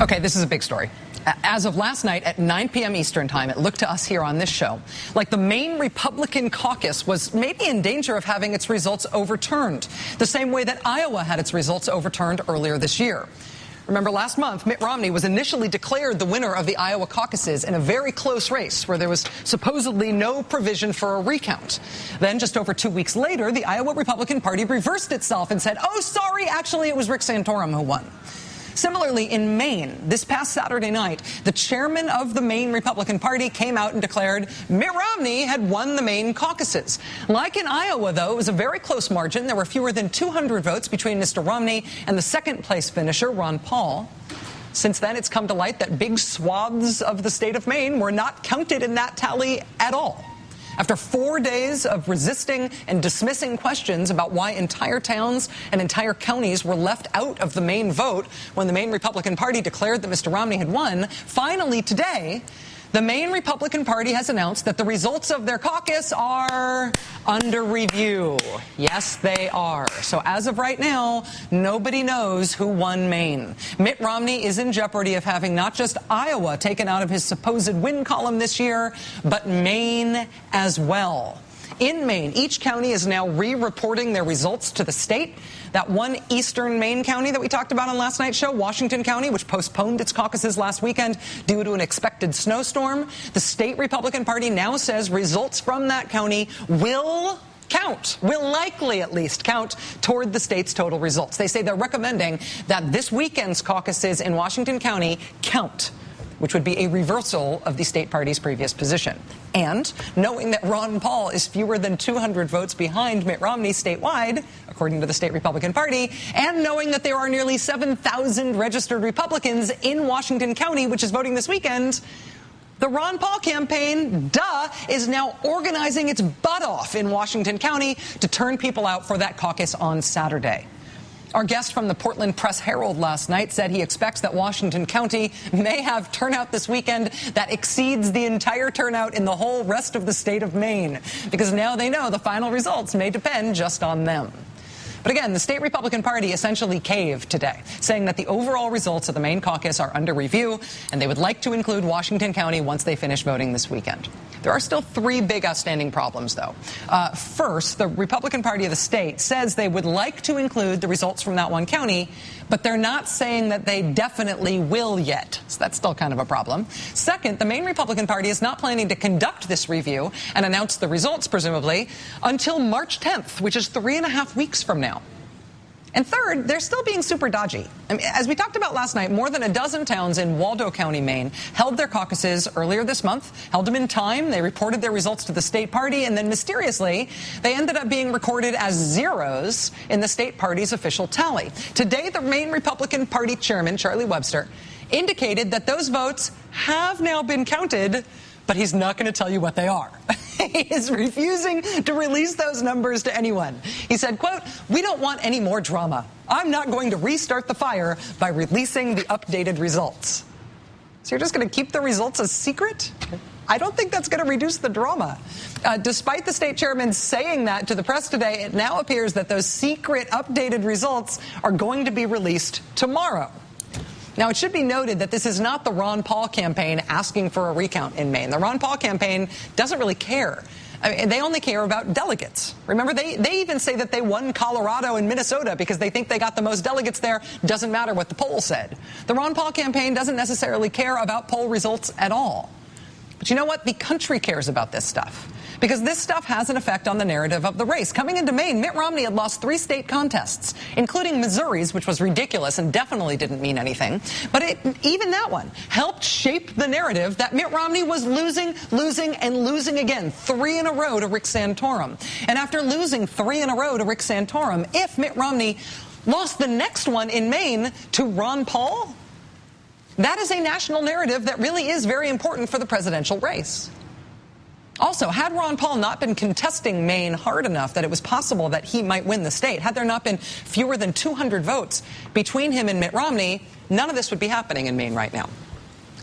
Okay, this is a big story. As of last night at 9 p.m. Eastern time, it looked to us here on this show like the Maine Republican Caucus was maybe in danger of having its results overturned, the same way that Iowa had its results overturned earlier this year. Remember, last month, Mitt Romney was initially declared the winner of the Iowa caucuses in a very close race where there was supposedly no provision for a recount. Then, just over 2 weeks later, the Iowa Republican Party reversed itself and said, oh, sorry, actually, it was Rick Santorum who won. Similarly, in Maine, this past Saturday night, the chairman of the Maine Republican Party came out and declared Mitt Romney had won the Maine caucuses. Like in Iowa, though, it was a very close margin. There were fewer than 200 votes between Mr. Romney and the second-place finisher, Ron Paul. Since then, it's come to light that big swaths of the state of Maine were not counted in that tally at all. After 4 days of resisting and dismissing questions about why entire towns and entire counties were left out of the Maine vote when the Maine Republican Party declared that Mr. Romney had won, finally today, the Maine Republican Party has announced that the results of their caucus are under review. Yes, they are. So as of right now, nobody knows who won Maine. Mitt Romney is in jeopardy of having not just Iowa taken out of his supposed win column this year, but Maine as well. In Maine, each county is now re-reporting their results to the state. That one eastern Maine county that we talked about on last night's show, Washington County, which postponed its caucuses last weekend due to an expected snowstorm, the state Republican Party now says results from that county will count, will likely at least count toward the state's total results. They say they're recommending that this weekend's caucuses in Washington County count, which would be a reversal of the state party's previous position. And knowing that Ron Paul is fewer than 200 votes behind Mitt Romney statewide, according to the state Republican Party, and knowing that there are nearly 7,000 registered Republicans in Washington County, which is voting this weekend, the Ron Paul campaign, is now organizing its butt off in Washington County to turn people out for that caucus on Saturday. Our guest from the Portland Press-Herald last night said he expects that Washington County may have turnout this weekend that exceeds the entire turnout in the whole rest of the state of Maine, because now they know the final results may depend just on them. But again, the state Republican Party essentially caved today, saying that the overall results of the Maine caucus are under review, and they would like to include Washington County once they finish voting this weekend. There are still three big outstanding problems, though. First, the Republican Party of the state says they would like to include the results from that one county, but they're not saying that they definitely will yet. So that's still kind of a problem. Second, the Maine Republican Party is not planning to conduct this review and announce the results, presumably, until March 10th, which is 3.5 weeks from now. And third, they're still being super dodgy. I mean, as we talked about last night, more than a dozen towns in Waldo County, Maine, held their caucuses earlier this month, held them in time. They reported their results to the state party, and then mysteriously, they ended up being recorded as zeros in the state party's official tally. Today, the Maine Republican Party chairman, Charlie Webster, indicated that those votes have now been counted, but he's not going to tell you what they are. He is refusing to release those numbers to anyone. He said, quote, "We don't want any more drama. I'm not going to restart the fire by releasing the updated results." So you're just going to keep the results a secret? I don't think that's going to reduce the drama. Despite the state chairman saying that to the press today, it now appears that those secret updated results are going to be released tomorrow. Now, it should be noted that this is not the Ron Paul campaign asking for a recount in Maine. The Ron Paul campaign doesn't really care. I mean, they only care about delegates. Remember, they even say that they won Colorado and Minnesota because they think they got the most delegates there. Doesn't matter what the poll said. The Ron Paul campaign doesn't necessarily care about poll results at all. But you know what? The country cares about this stuff, because this stuff has an effect on the narrative of the race. Coming into Maine, Mitt Romney had lost 3 state contests, including Missouri's, which was ridiculous and definitely didn't mean anything. But even that one helped shape the narrative that Mitt Romney was losing, and losing again, 3 in a row to Rick Santorum. And after losing 3 in a row to Rick Santorum, if Mitt Romney lost the next one in Maine to Ron Paul, that is a national narrative that really is very important for the presidential race. Also, had Ron Paul not been contesting Maine hard enough that it was possible that he might win the state, had there not been fewer than 200 votes between him and Mitt Romney, none of this would be happening in Maine right now.